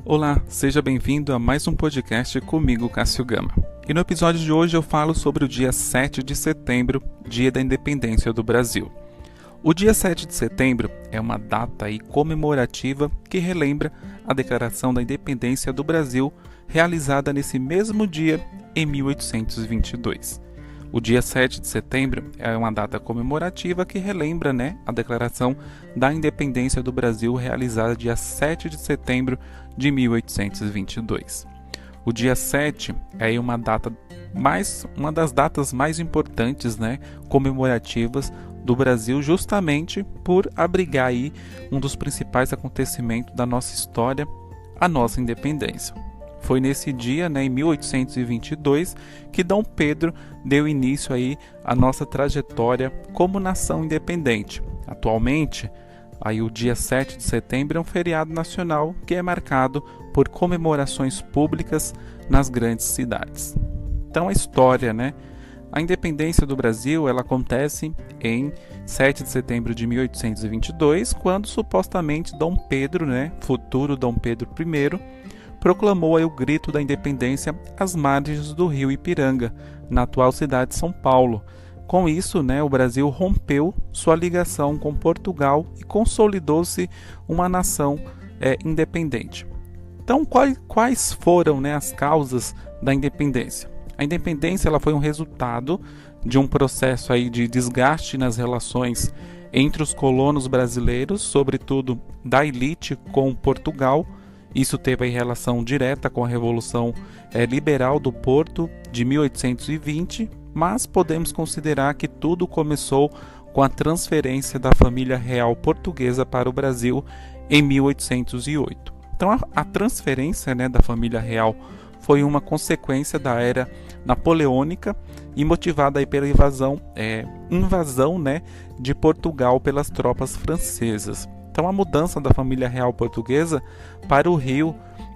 Olá, seja bem-vindo a mais um podcast comigo, Cássio Gama. E no episódio de hoje eu falo sobre o dia 7 de setembro, Dia da Independência do Brasil. O dia 7 de setembro é uma data comemorativa que relembra a Declaração da Independência do Brasil, realizada nesse mesmo dia em 1822. O dia 7 de setembro é uma data comemorativa que relembra a Declaração da Independência do Brasil, realizada dia 7 de setembro de 1822. O dia 7 é uma das datas mais importantes, comemorativas do Brasil, justamente por abrigar um dos principais acontecimentos da nossa história, a nossa independência. Foi nesse dia, em 1822, que Dom Pedro deu início à nossa trajetória como nação independente. Atualmente, o dia 7 de setembro é um feriado nacional que é marcado por comemorações públicas nas grandes cidades. Então, a história, a independência do Brasil, ela acontece em 7 de setembro de 1822, quando supostamente Dom Pedro, futuro Dom Pedro I, proclamou o grito da independência às margens do rio Ipiranga, na atual cidade de São Paulo. Com isso, o Brasil rompeu sua ligação com Portugal e consolidou-se uma nação independente. Então, quais foram as causas da independência? A independência ela foi um resultado de um processo de desgaste nas relações entre os colonos brasileiros, sobretudo da elite com Portugal. Isso teve relação direta com a Revolução Liberal do Porto de 1820, mas podemos considerar que tudo começou com a transferência da família real portuguesa para o Brasil em 1808. Então, a transferência da família real foi uma consequência da era napoleônica e motivada pela invasão de Portugal pelas tropas francesas. Então, a mudança da família real portuguesa para o Rio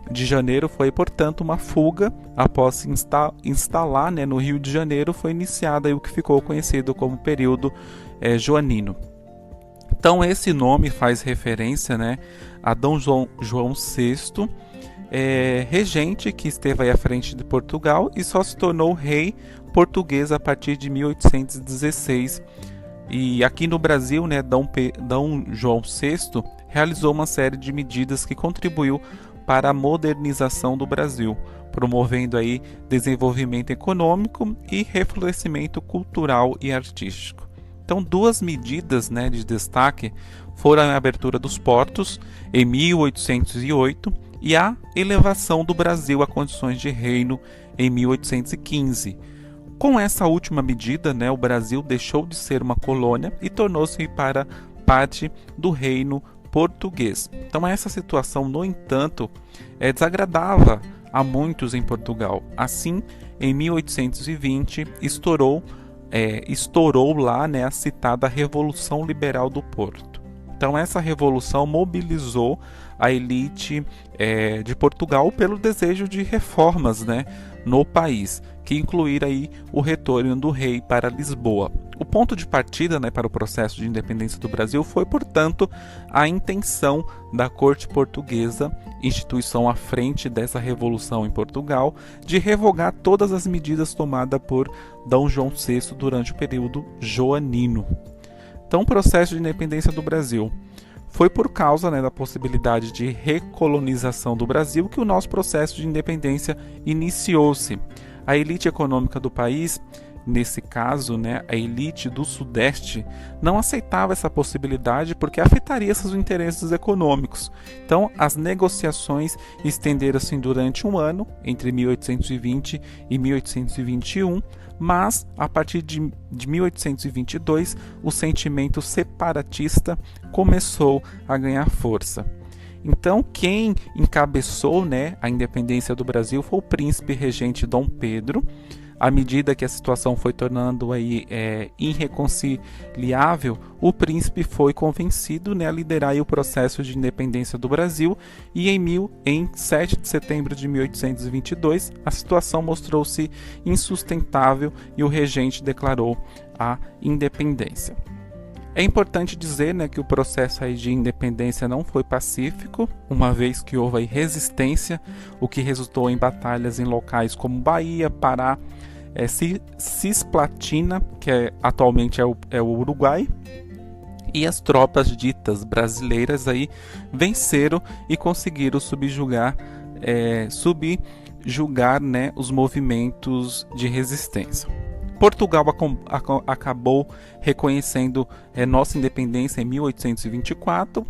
de Janeiro foi, portanto, uma fuga. Após se instalar no Rio de Janeiro, foi iniciada o que ficou conhecido como período joanino. Então, esse nome faz referência a Dom João VI, regente que esteve à frente de Portugal e só se tornou rei português a partir de 1816. E aqui no Brasil, Dom João VI realizou uma série de medidas que contribuiu para a modernização do Brasil, promovendo desenvolvimento econômico e reflorescimento cultural e artístico. Então, duas medidas de destaque foram a abertura dos portos em 1808 e a elevação do Brasil a condições de reino em 1815. Com essa última medida, o Brasil deixou de ser uma colônia e tornou-se para parte do reino português. Então, essa situação, no entanto, desagradava a muitos em Portugal. Assim, em 1820, estourou lá a citada Revolução Liberal do Porto. Então, essa revolução mobilizou a elite de Portugal pelo desejo de reformas no país, que incluíram o retorno do rei para Lisboa. O ponto de partida para o processo de independência do Brasil foi, portanto, a intenção da corte portuguesa, instituição à frente dessa revolução em Portugal, de revogar todas as medidas tomadas por Dom João VI durante o período joanino. Então, o processo de independência do Brasil foi por causa da possibilidade de recolonização do Brasil que o nosso processo de independência iniciou-se. A elite econômica do país, nesse caso, a elite do Sudeste, não aceitava essa possibilidade porque afetaria seus interesses econômicos. Então, as negociações estenderam-se durante um ano, entre 1820 e 1821, mas, a partir de 1822, o sentimento separatista começou a ganhar força. Então, quem encabeçou a independência do Brasil foi o príncipe regente Dom Pedro. À medida que a situação foi tornando irreconciliável, o príncipe foi convencido a liderar o processo de independência do Brasil e em 7 de setembro de 1822 a situação mostrou-se insustentável e o regente declarou a independência. É importante dizer, né, que o processo aí de independência não foi pacífico, uma vez que houve aí resistência, o que resultou em batalhas em locais como Bahia, Pará, Cisplatina, que atualmente é o Uruguai, e as tropas ditas brasileiras aí venceram e conseguiram subjugar, né, os movimentos de resistência. Portugal acabou reconhecendo nossa independência em 1824,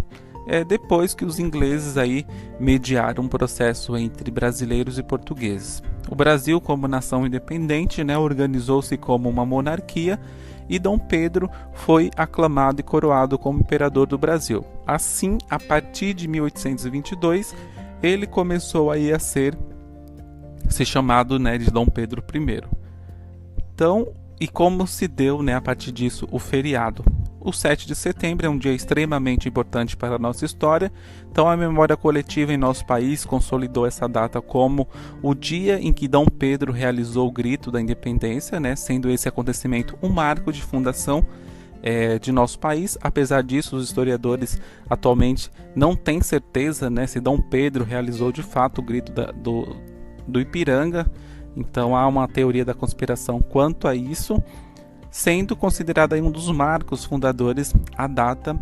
depois que os ingleses aí mediaram um processo entre brasileiros e portugueses. O Brasil, como nação independente, né, organizou-se como uma monarquia e Dom Pedro foi aclamado e coroado como imperador do Brasil. Assim, a partir de 1822, ele começou aí a ser chamado, né, de Dom Pedro I. Então, e como se deu, né, a partir disso, o feriado? O 7 de setembro é um dia extremamente importante para a nossa história, então a memória coletiva em nosso país consolidou essa data como o dia em que Dom Pedro realizou o grito da independência, né, sendo esse acontecimento um marco de fundação de nosso país. Apesar disso, os historiadores atualmente não têm certeza, né, se Dom Pedro realizou de fato o grito do Ipiranga. Então há uma teoria da conspiração quanto a isso, sendo considerada um dos marcos fundadores a data,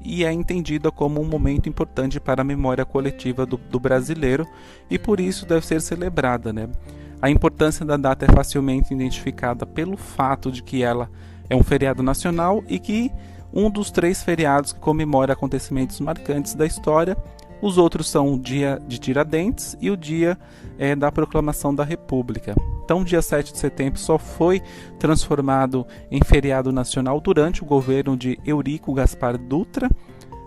e é entendida como um momento importante para a memória coletiva do brasileiro, e por isso deve ser celebrada, né? A importância da data é facilmente identificada pelo fato de que ela é um feriado nacional e que um dos 3 feriados que comemora acontecimentos marcantes da história. Os outros são o dia de Tiradentes e o dia da Proclamação da República. Então, o dia 7 de setembro só foi transformado em feriado nacional durante o governo de Eurico Gaspar Dutra,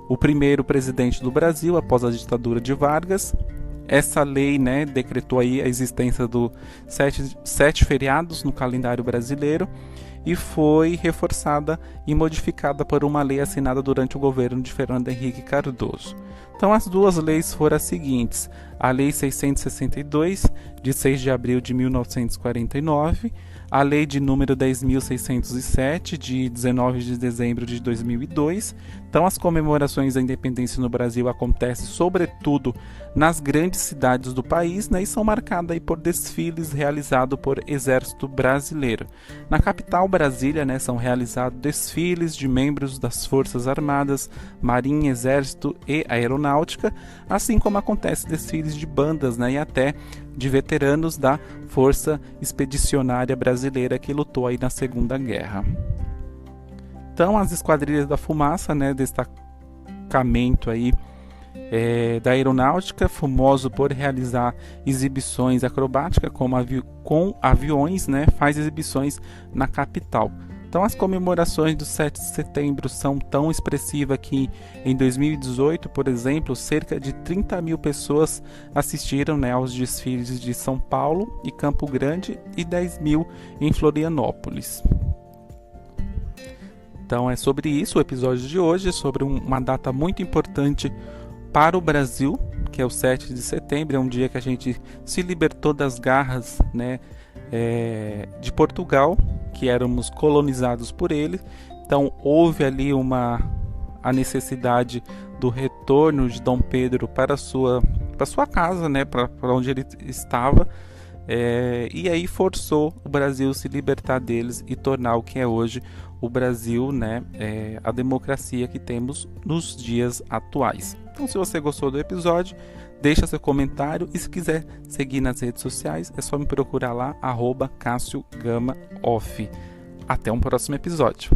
o primeiro presidente do Brasil após a ditadura de Vargas. Essa lei, né, decretou aí a existência do 7 feriados no calendário brasileiro e foi reforçada e modificada por uma lei assinada durante o governo de Fernando Henrique Cardoso. Então, as duas leis foram as seguintes: a Lei 662, de 6 de abril de 1949, a Lei de número 10.607, de 19 de dezembro de 2002. Então, as comemorações da independência no Brasil acontecem sobretudo nas grandes cidades do país, né, e são marcadas aí por desfiles realizados por Exército Brasileiro. Na capital, Brasília, né, são realizados desfiles de membros das Forças Armadas, Marinha, Exército e Aeronáutica, assim como acontece desfiles de bandas, né, e até de veteranos da Força Expedicionária Brasileira que lutou aí na Segunda Guerra. Então, as Esquadrilhas da Fumaça, né, destacamento aí da aeronáutica, famoso por realizar exibições acrobáticas com aviões, né, faz exibições na capital. Então, as comemorações do 7 de setembro são tão expressivas que em 2018, por exemplo, cerca de 30 mil pessoas assistiram, né, aos desfiles de São Paulo e Campo Grande e 10 mil em Florianópolis. Então é sobre isso o episódio de hoje, sobre uma data muito importante para o Brasil, que é o 7 de setembro, é um dia que a gente se libertou das garras, né, de Portugal, que éramos colonizados por ele. Então houve ali a necessidade do retorno de Dom Pedro para sua casa, né, para onde ele estava, e aí forçou o Brasil a se libertar deles e tornar o que é hoje o Brasil, né, a democracia que temos nos dias atuais. Então, se você gostou do episódio, deixa seu comentário, e se quiser seguir nas redes sociais, é só me procurar lá, @CassioGamaOff. Até um próximo episódio.